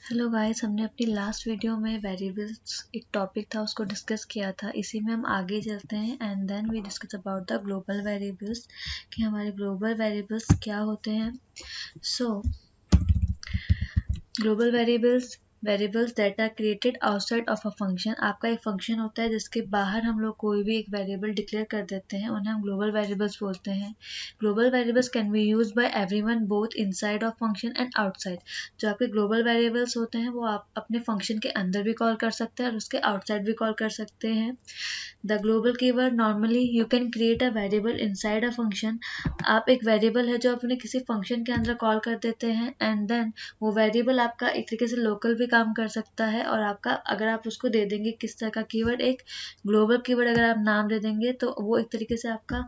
Hello guys, हमने अपनी last video में वेरिएबल्स एक टॉपिक था उसको डिस्कस किया था। इसी में हम आगे चलते हैं and then we discuss about the global variables कि हमारे ग्लोबल वेरिएबल्स क्या होते हैं। So global variables that are created outside of a function. आपका एक फंक्शन होता है जिसके बाहर हम लोग कोई भी एक वेरिएबल डिक्लेयर कर देते हैं, उन्हें हम ग्लोबल वेरिएबल्स बोलते हैं। Global variables can be used by everyone both inside of function and outside. जो आपके ग्लोबल वेरिएबल्स होते हैं वो आप अपने फंक्शन के अंदर भी कॉल कर सकते हैं और उसके आउटसाइड भी कॉल कर सकते हैं। The global keyword normally you can create a variable inside a function. आप एक वेरिएबल है जो अपने किसी फंक्शन के अंदर कॉल कर देते हैं एंड देन वो वेरिएबल आपका एक तरीके से लोकल भी काम कर सकता है। और आपका अगर आप उसको दे देंगे किस तरह का कीवर्ड, एक ग्लोबल कीवर्ड अगर आप नाम दे देंगे तो वो एक तरीके से आपका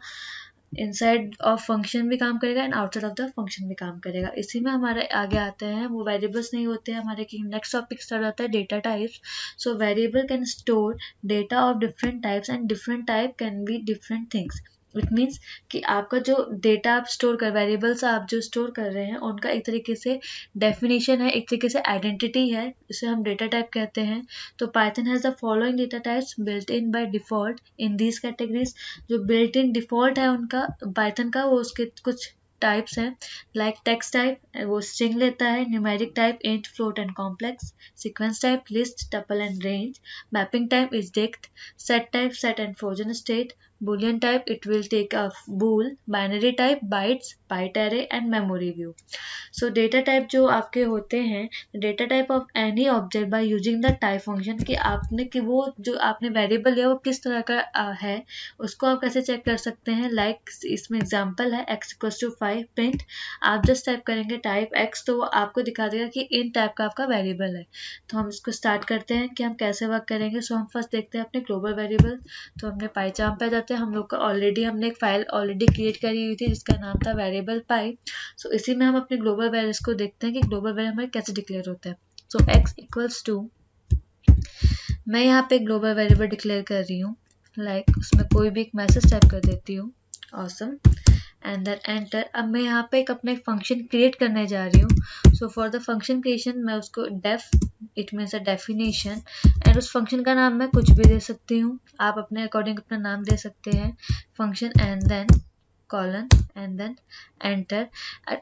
इनसाइड ऑफ फंक्शन भी काम करेगा and outside of the function भी काम करेगा। इसी में हमारे आगे आते हैं, वो वेरिएबल्स नहीं होते हैं हमारे की नेक्स्ट टॉपिक स्टार्ट होता है data types. So variable can store data of different types and different type can be different things. It means कि आपका जो डेटा आप स्टोर कर वेरिएबल्स आप जो स्टोर कर रहे हैं उनका एक तरीके से डेफिनेशन है, एक तरीके से आइडेंटिटी है, इसे हम डेटा टाइप कहते हैं। तो Python has the following data types built in by default in these categories. जो बिल्ट इन डिफ़ॉल्ट है उनका पाइथन का, वो उसके कुछ टाइप्स हैं लाइक टेक्स्ट टाइप वो स्ट्रिंग लेता है, numeric type int float and complex, sequence type list tuple and range, mapping type is dict, set type set and frozen state, boolean type it will take a bool, binary type bytes, byte array and memory view. So data type जो आपके होते हैं, data type of any object by using the type function कि आपने कि वो जो आपने वेरिएबल लिया वो किस तरह का है उसको आप कैसे चेक कर सकते हैं। लाइक इसमें एग्जांपल है x इक्वल्स टू 5 प्रिंट। आप जस्ट टाइप करेंगे टाइप x तो वो आपको दिखा देगा कि इन टाइप का आपका वेरिएबल है। तो हम इसको स्टार्ट करते हैं कि हम कैसे वर्क करेंगे। सो हम फर्स्ट देखते हैं अपने ग्लोबल वेरिएबल। तो हमने पाईचार्म पे जाते हैं, हम लोग का ऑलरेडी हमने एक फाइल ऑलरेडी क्रिएट करी हुई थी जिसका नाम था वेरिएबल पाई। सो इसी में हम अपने ग्लोबल वेरिएबल्स को देखते हैं कि ग्लोबल वेरिएबल हमारे कैसे डिक्लेयर होता है। सो x इक्वल्स टू, मैं यहाँ पे ग्लोबल वेरिएबल डिक्लेयर कर रही हूँ, लाइक उसमें कोई भी एक मैसेज टाइप कर देती हूँ, ऑसम एंड देन एंटर। अब मैं यहाँ पे एक अपना एक फंक्शन क्रिएट करने जा रही हूँ। So for the function creation मैं उसको def it means a definition and उस फंक्शन का नाम मैं कुछ भी दे सकती हूँ, आप अपने अकॉर्डिंग अपना नाम दे सकते हैं function and then colon and then enter.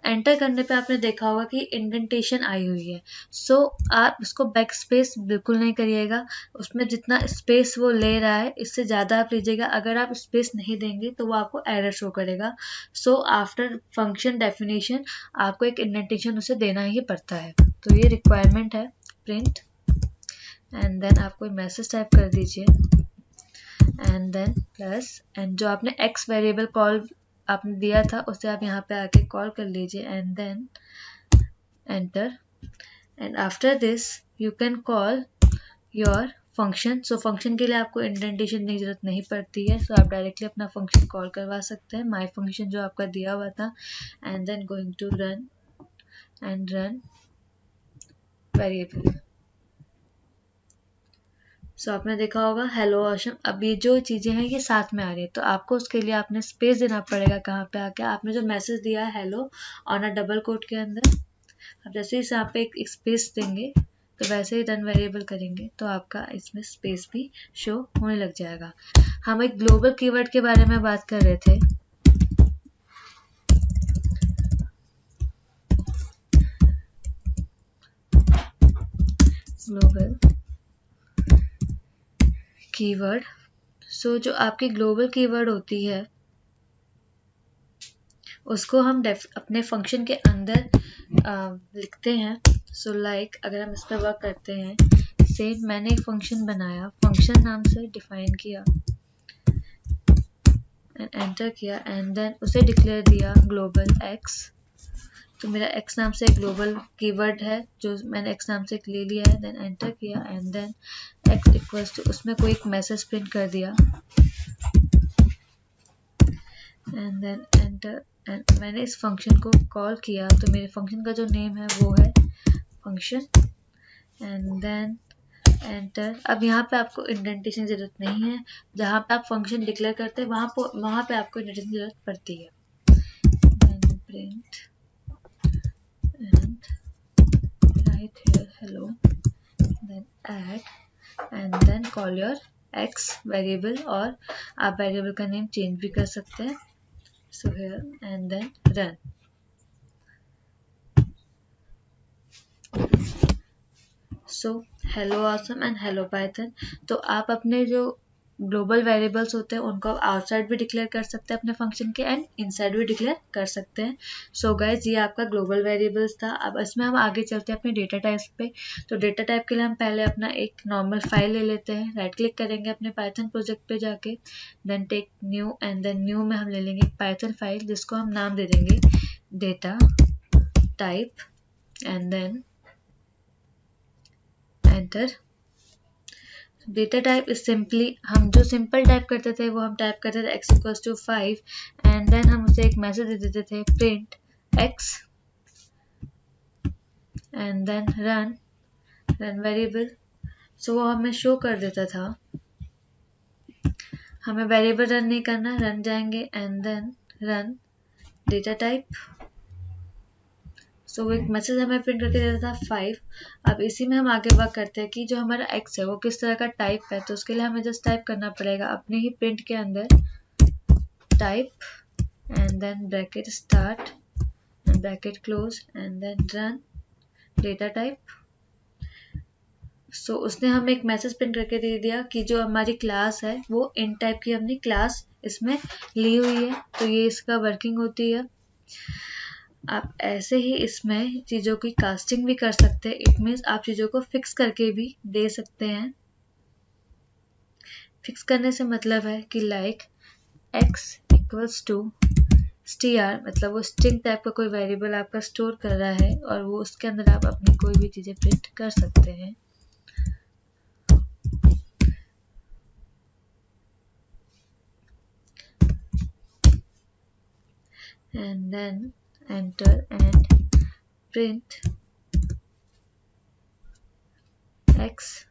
Enter करने पे आपने देखा होगा कि इंडेंटेशन आई हुई है। सो आप उसको बैक स्पेस बिल्कुल नहीं करिएगा, उसमें जितना स्पेस वो ले रहा है इससे ज़्यादा आप लीजिएगा। अगर आप स्पेस नहीं देंगे तो वो आपको एरर शो करेगा। सो आफ्टर फंक्शन डेफिनेशन आपको एक इंडेंटेशन उसे देना ही पड़ता है। तो ये रिक्वायरमेंट है प्रिंट एंड देन आप कोई मैसेज टाइप कर दीजिए एंड देन प्लस एंड जो आपने एक्स वेरिएबल कॉल आपने दिया था उसे आप यहाँ पे आके कॉल कर लीजिए and then enter and after this you can call your function. So function के लिए आपको इंडेंटेशन की जरूरत नहीं पड़ती है। सो आप डायरेक्टली अपना फंक्शन कॉल करवा सकते हैं, माई फंक्शन जो आपका दिया हुआ था and then going to run and run variable. So आपने देखा होगा हेलो ऑसम। अब ये जो चीज़ें हैं ये साथ में आ रही है तो आपको उसके लिए आपने स्पेस देना पड़ेगा। कहाँ पे आके आपने जो मैसेज दिया है hello on a double quote के अंदर, अब जैसे ही यहाँ पे एक स्पेस देंगे तो वैसे ही रन वेरिएबल करेंगे तो आपका इसमें स्पेस भी शो होने लग जाएगा। हम एक ग्लोबल कीवर्ड के बारे में बात कर रहे थे। ग्लोबल कीवर्ड, सो जो आपकी ग्लोबल कीवर्ड होती है उसको हम अपने फंक्शन के अंदर लिखते हैं। सो लाइक अगर हम इस पर वर्क करते हैं, सेम मैंने एक फंक्शन बनाया, फंक्शन नाम से डिफाइन किया एंड एंटर किया एंड देन उसे डिक्लेयर दिया ग्लोबल एक्स। तो मेरा एक्स नाम से ग्लोबल कीवर्ड है जो मैंने एक्स नाम से ले लिया है, देन एंटर किया and then x equals to उसमें कोई एक मैसेज प्रिंट कर दिया एंड देन एंटर एंड मैंने इस फंक्शन को कॉल किया। तो मेरे फंक्शन का जो नेम है वो है फंक्शन एंड देन एंटर। अब यहाँ पे आपको इंडेंटेशन की जरूरत नहीं है, जहाँ पे आप फंक्शन डिक्लेयर करते हैं वहाँ पे आपको इंडेंटेशन की जरूरत पड़ती है। Print and right here hello, then add, and then call your x variable, और आप वेरिएबल का नेम चेंज भी कर सकते हैं. So here and then run. So hello awesome and hello python. तो आप अपने जो ग्लोबल वेरिएबल्स होते हैं उनको आउटसाइड भी डिक्लेयर कर सकते हैं अपने फंक्शन के, एंड इनसाइड भी डिक्लेयर कर सकते हैं. सो गाइज, ये आपका ग्लोबल वेरिएबल्स था. अब इसमें हम आगे चलते हैं अपने डेटा टाइप्स पे. तो डेटा टाइप के लिए हम पहले अपना एक नॉर्मल फाइल ले लेते हैं. राइट क्लिक करेंगे अपने पाइथन प्रोजेक्ट पे जाके, then take new, and then new में हम ले लेंगे एक पाइथन फाइल जिसको हम नाम दे देंगे data type, and then enter. Data type is simply, हम जो सिंपल टाइप करते थे वो हम टाइप करते थे x=5, एंड देन हम उसे एक मैसेज दे देते थे print x, and then run variable. So वो हमें शो कर देता था. हमें वेरिएबल रन नहीं करना, रन जाएंगे and then run data type. So वो एक मैसेज हमें प्रिंट करके देता था 5. अब इसी में हम आगे वर्क करते हैं कि जो हमारा x है वो किस तरह का टाइप है. तो उसके लिए हमें जस्ट टाइप करना पड़ेगा अपने ही प्रिंट के अंदर type, and then bracket start and bracket close, and then run data type. So उसने हमें एक मैसेज प्रिंट करके दे दिया कि जो हमारी क्लास है वो इन टाइप की हमने क्लास इसमें ली हुई है. तो ये इसका वर्किंग होती है. आप ऐसे ही इसमें चीज़ों की कास्टिंग भी कर सकते हैं. इट मीन्स आप चीज़ों को फिक्स करके भी दे सकते हैं. फिक्स करने से मतलब है कि लाइक x=str, मतलब वो स्ट्रिंग टाइप का कोई वेरिएबल आपका स्टोर कर रहा है और वो उसके अंदर आप अपनी कोई भी चीज़ें प्रिंट कर सकते हैं. And then enter and print x,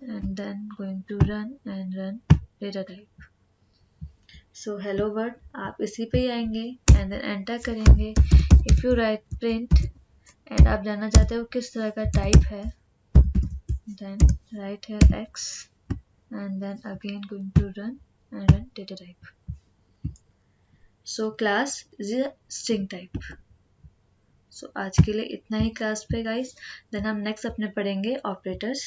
and then going to run and run data type. So hello world, आप इसी पे ही आएंगे and then enter करेंगे. if you write print and आप जानना चाहते हो किस तरह का टाइप है, then write here x, and then again going to run and run data type. So class is a string type. So आज के लिए इतना ही क्लास पे गाइस. देन हम नेक्स्ट अपने पढ़ेंगे ऑपरेटर्स.